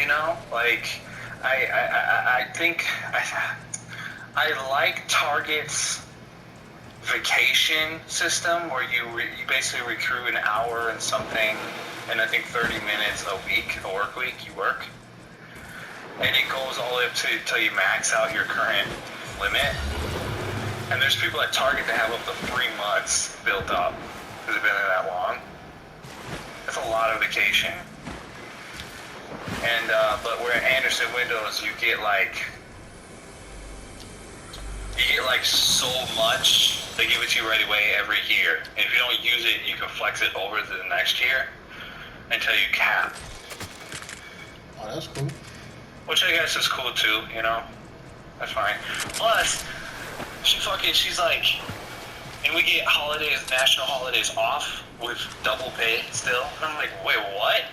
You know, like I think I like Target's vacation system where you basically recruit an hour and something, and I think 30 minutes a week, a work week, you work, and it goes all the way up to until you max out your current limit. And there's people at Target that have up to 3 months built up because they've been there that long. That's a lot of vacation. And but where at Anderson Windows, you get like so much, they give it to you right away every year. And if you don't use it, you can flex it over to the next year until you cap. Oh, that's cool. Which I guess is cool too, you know? That's fine. Plus, she's like, and we get holidays, national holidays off with double pay still. And I'm like, wait, what?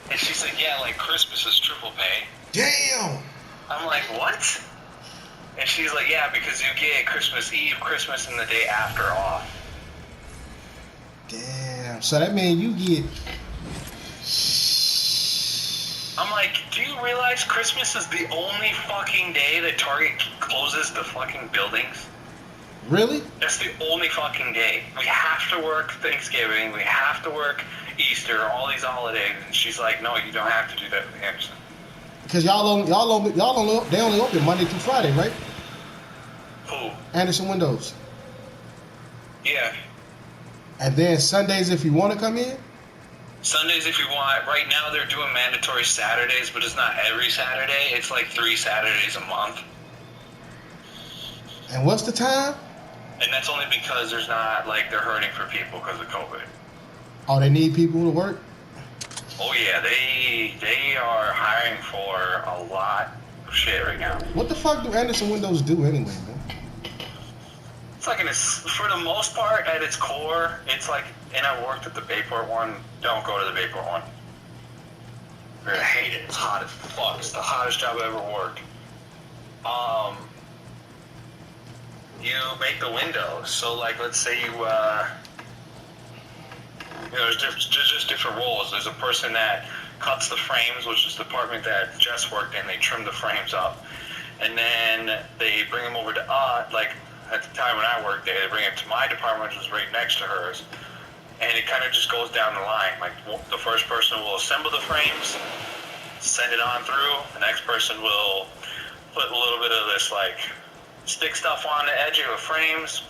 And she's like, yeah, like Christmas is triple pay. Damn! I'm like, what? And she's like, yeah, because you get Christmas Eve, Christmas, and the day after off. Damn. So that means you get... I'm like, do you realize Christmas is the only fucking day that Target closes the fucking buildings? Really? That's the only fucking day. We have to work Thanksgiving, we have to work Easter, all these holidays. And she's like, no, you don't have to do that with Anderson. Because they only open Monday through Friday, right? Who? Anderson Windows. Yeah. And then Sundays if you want to come in? Sundays if you want. Right now they're doing mandatory Saturdays, but it's not every Saturday. It's like 3 Saturdays a month. And what's the time? And that's only because there's not, like, they're hurting for people because of COVID. Oh, they need people to work? Oh yeah, they are hiring for a lot of shit right now. What the fuck do Anderson Windows do anyway, man? It's like, for the most part, at its core, it's like, and I worked at the Bayport one. Don't go to the Bayport one. I hate it. It's hot as fuck. It's the hottest job I ever worked. You make the windows. So, like, let's say you know, there's just different roles. There's a person that cuts the frames, which is the department that Jess worked in. They trim the frames up. And then they bring them over to us. Like, at the time when I worked there, they bring it to my department, which was right next to hers. And it kind of just goes down the line. Like, the first person will assemble the frames, send it on through. The next person will put a little bit of this, like, stick stuff on the edge of the frames,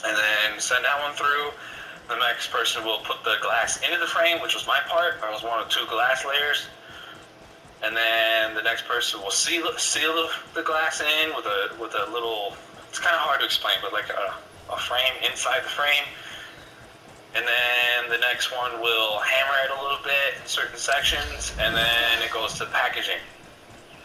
and then send that one through. The next person will put the glass into the frame, which was my part. I was one of 2 glass layers. And then the next person will seal the glass in with a little, it's kind of hard to explain, but like a frame inside the frame. And then the next one will hammer it a little bit in certain sections, and then it goes to packaging,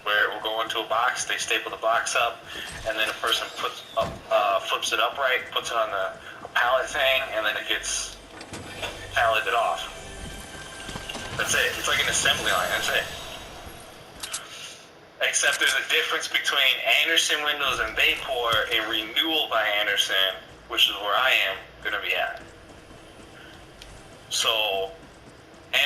where it will go into a box. They staple the box up, and then a person flips it upright, puts it on the pallet thing, and then it gets palleted off. That's it. It's like an assembly line. That's it. Except there's a difference between Anderson Windows and Bayport and Renewal by Anderson, which is where I am going to be at. So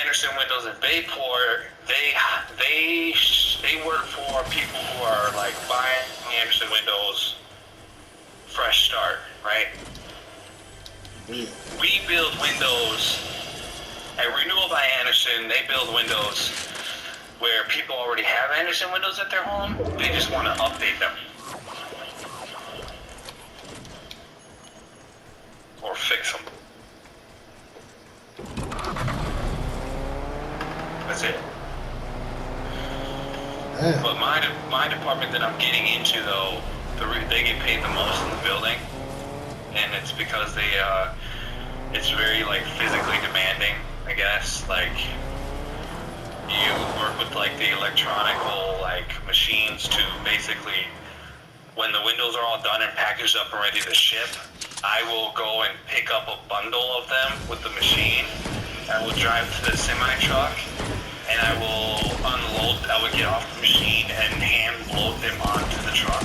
Anderson Windows and Bayport, they work for people who are like buying Anderson Windows fresh start, right? Yeah. We build windows at Renewal by Anderson. They build windows where people already have Anderson Windows at their home. They just want to update them or fix them. That's it. Damn. But my department that I'm getting into, though, they get paid the most in the building, and it's because it's very like physically demanding, I guess. Like, you work with like the electronical like machines to basically, when the windows are all done and packaged up and ready to ship, I will go and pick up a bundle of them with the machine. I will drive to the semi truck, and I will get off the machine and hand load them onto the truck.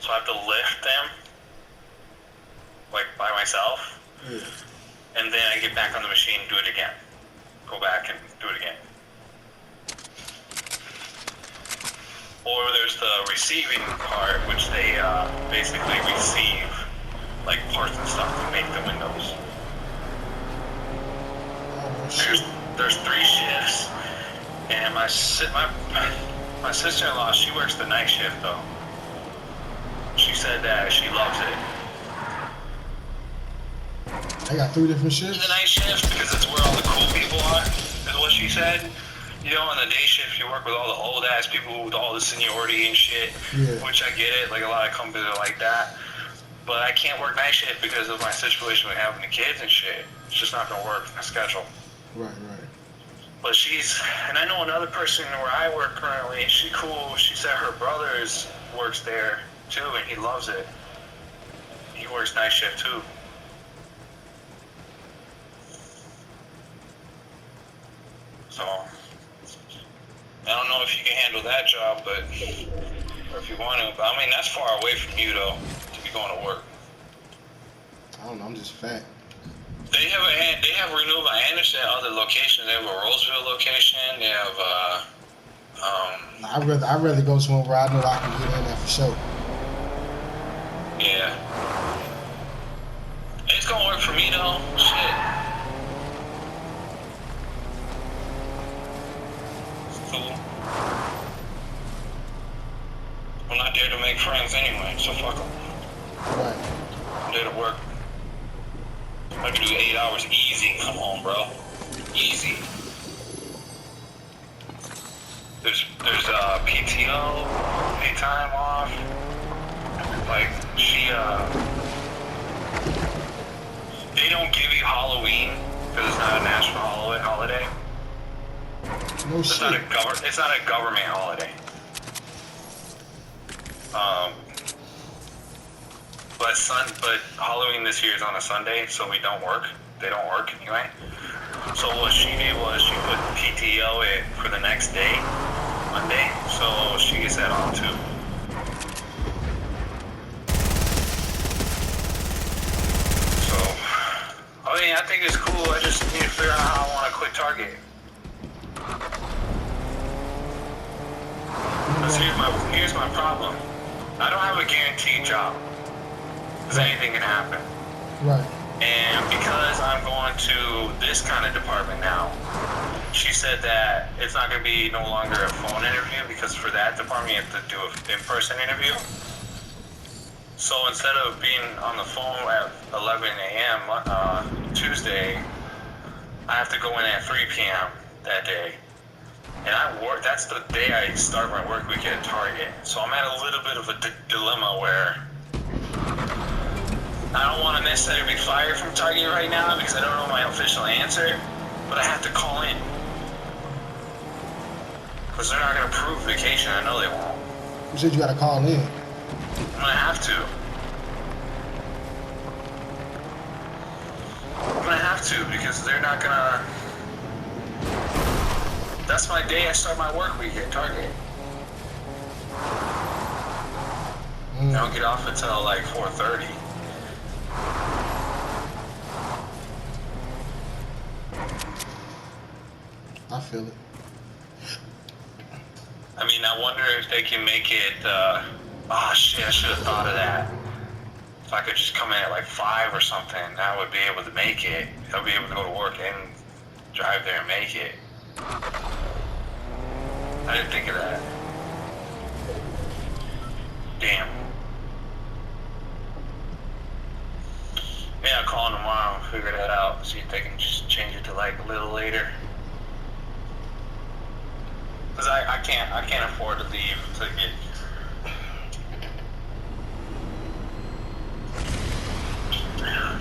So I have to lift them, like, by myself. Yeah. And then I get back on the machine and do it again. Go back and do it again. there's the receiving part, which they basically receive like parts and stuff to make the windows. There's 3 shifts, and my sister-in-law, she works the night shift though. She said that she loves it. I got 3 different shifts. The night shift because it's where all the cool people are, is what she said. You know, on the day shift, you work with all the old ass people with all the seniority and shit, which I get it. Like a lot of companies are like that. But I can't work night shift because of my situation with having the kids and shit. It's just not gonna work my schedule. Right. But and I know another person where I work currently, she cool. She said her brother's works there too, and he loves it. He works night shift too. So, I don't know if you can handle that job, or if you want to. But I mean, that's far away from you though, to be going to work. I don't know, I'm just fat. They have Renewal by Anderson at other locations. They have a Roseville location. They have I'd rather go somewhere where I know I can get in there for sure. Yeah. It's gonna work for me though. Shit. It's cool. I'm not there to make friends anyway, so fuck them. Right. I'm there to work. I can do 8 hours easy. Come on, bro. Easy. There's PTO, pay time off. Like they don't give you Halloween because it's not a national holiday. No It's shit. It's not a government holiday. But Halloween this year is on a Sunday, so we don't work. They don't work anyway. So what she did was she put PTO in for the next day, Monday, so she gets that on too. So, I mean, I think it's cool. I just need to figure out how I want to quit Target. Because here's my problem. I don't have a guaranteed job. Because anything can happen. Right. And because I'm going to this kind of department now, she said that it's not going to be no longer a phone interview because for that department you have to do an in-person interview. So instead of being on the phone at 11 a.m. Tuesday, I have to go in at 3 p.m. that day. And that's the day I start my work week at Target. So I'm at a little bit of a dilemma where I don't want to necessarily be fired from Target right now because I don't know my official answer, but I have to call in. Because they're not going to approve vacation. I know they won't. You said you got to call in. I'm going to have to. I'm going to have to because they're not going to... That's my day I start my work week at Target. I don't get off until like 4:30. I feel it. I mean, I wonder if they can make it, oh shit, I should have thought of that. If I could just come in at like 5 or something, I would be able to make it. I'll be able to go to work and drive there and make it. I didn't think of that. Damn. Yeah, I'll call them tomorrow and figure that out. See if they can just change it to like a little later. Cause I can't afford to leave to get.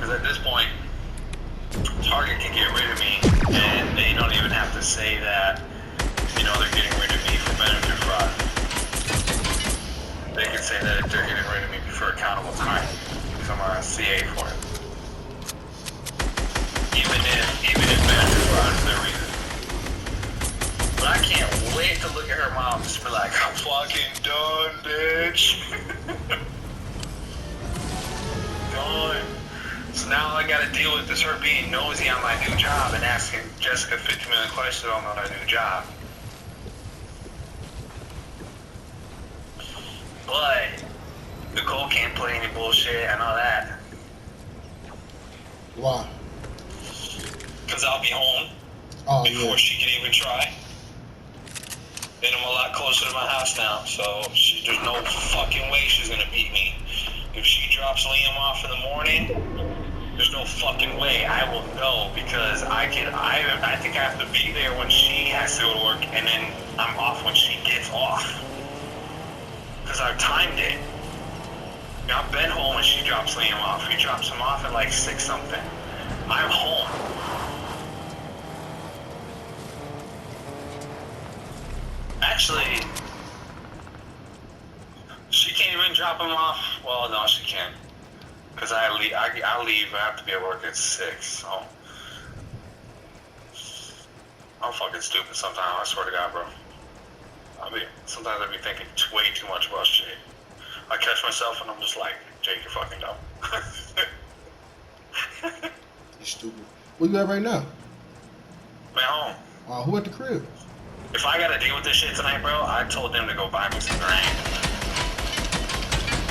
Cause at this point, Target can get rid of me, and they don't even have to say that, you know, they're getting rid of me for benefit fraud. They can say that they're getting rid of me for accountable time, because I'm on CA for it. Even if benefit fraud is their reason. But I can't wait to look at her mom and just be like, I'm fucking done, bitch. Done. So now all I gotta deal with is her being nosy on my new job and asking Jessica 50 million questions on her new job. But Nicole can't play any bullshit. I know that. Why? Because I'll be home before yeah. she can even try. Then I'm a lot closer to my house now, so there's no fucking way she's gonna beat me. If she drops Liam off in the morning, there's no fucking way I will know, because I think I have to be there when she has to go to work, and then I'm off when she gets off. Because I've timed it. You know, I've been home when she drops Liam off. He drops him off at like 6 something. I'm home. Actually, she can't even drop him off. Well, no, she can't. Because I leave. I have to be at work at 6, so. I'm fucking stupid sometimes, I swear to God, bro. Sometimes I be thinking way too much about shit. I catch myself and I'm just like, Jake, you're fucking dumb. You stupid. Where you at right now? I'm at home. Who at the crib? If I gotta deal with this shit tonight, bro, I told them to go buy me some drink.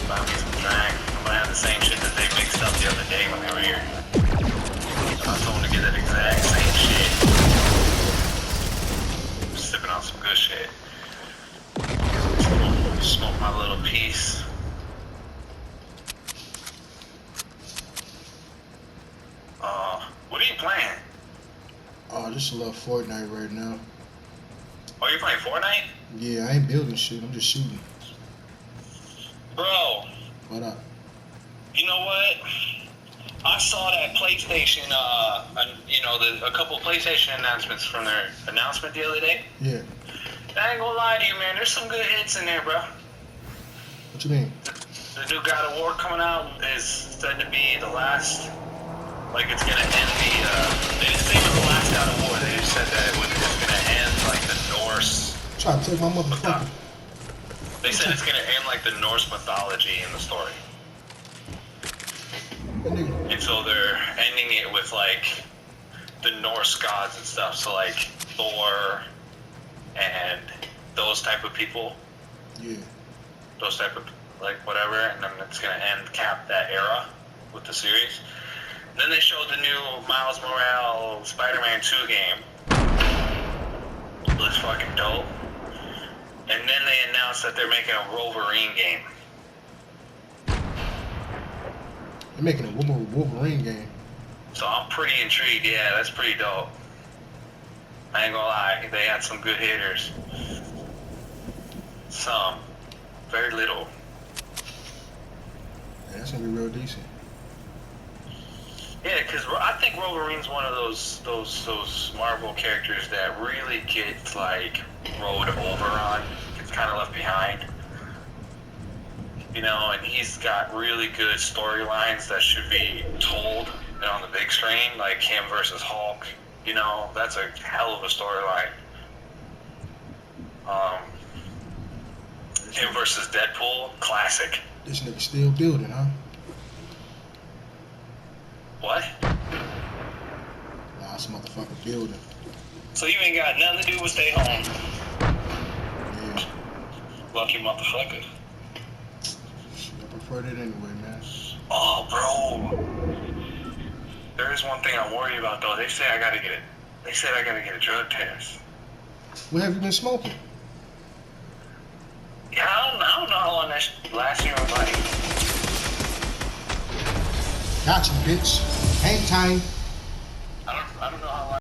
Buy me some drink. I'm gonna have the same shit that they mixed up the other day when they were here. I told them to get that exact same shit. I'm sipping on some good shit. Smoke my little piece. What are you playing? Just a little Fortnite right now. Oh, you're playing Fortnite? Yeah, I ain't building shit. I'm just shooting. Bro. What up? You know what? I saw that PlayStation, a couple PlayStation announcements from their announcement the other day. Yeah. I ain't gonna lie to you, man. There's some good hits in there, bro. What you mean? The new God of War coming out is said to be the last. Like, it's gonna end they didn't say it was the last God of War. They just said that it's gonna end like the Norse. Try to take my motherfucker. They said it's gonna end like the Norse mythology in the story. And so they're ending it with like the Norse gods and stuff. So like Thor and those type of people. Yeah. Those type of like whatever, and then it's gonna cap that era with the series. And then they showed the new Miles Morales Spider-Man 2 game. It looks fucking dope. And then they announced that they're making a Wolverine game. They're making a Wolverine game. So I'm pretty intrigued. Yeah, that's pretty dope. I ain't gonna lie, they had some good hitters. Some. Very little. Yeah, that's gonna be real decent. Yeah, because I think Wolverine's one of those Marvel characters that really gets like rode over on, gets kind of left behind. You know, and he's got really good storylines that should be told on the big screen, like him versus Hulk. You know, that's a hell of a storyline. Him versus Deadpool, classic. This nigga still building, huh? What? Nah, this motherfucker building. So you ain't got nothing to do but stay home. Yeah. Lucky motherfucker. I prefer that anyway, man. Oh, bro. There is one thing I'm worried about, though. They said I gotta get a drug test. What have you been smoking? Yeah, I don't know how long that lasts in your body. Gotcha, bitch. Hang time. I don't know how long.